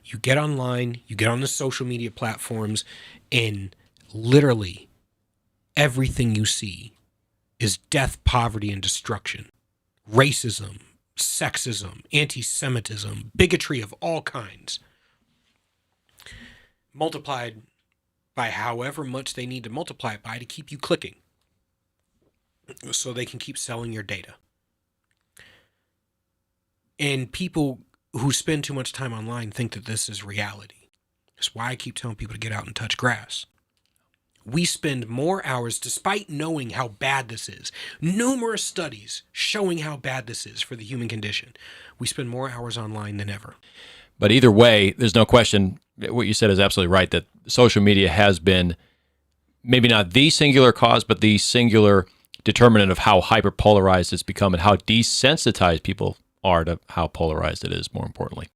You get online, you get on the social media platforms, and literally everything you see is death, poverty, and destruction. Racism, sexism, anti-Semitism, bigotry of all kinds, multiplied by however much they need to multiply it by to keep you clicking so they can keep selling your data. And people who spend too much time online think that this is reality. That's why I keep telling people to get out and touch grass. We spend more hours, despite knowing how bad this is, numerous studies showing how bad this is for the human condition. We spend more hours online than ever. But either way, there's no question, what you said is absolutely right, that social media has been maybe not the singular cause, but the singular determinant of how hyperpolarized it's become and how desensitized people are to how polarized it is, more importantly.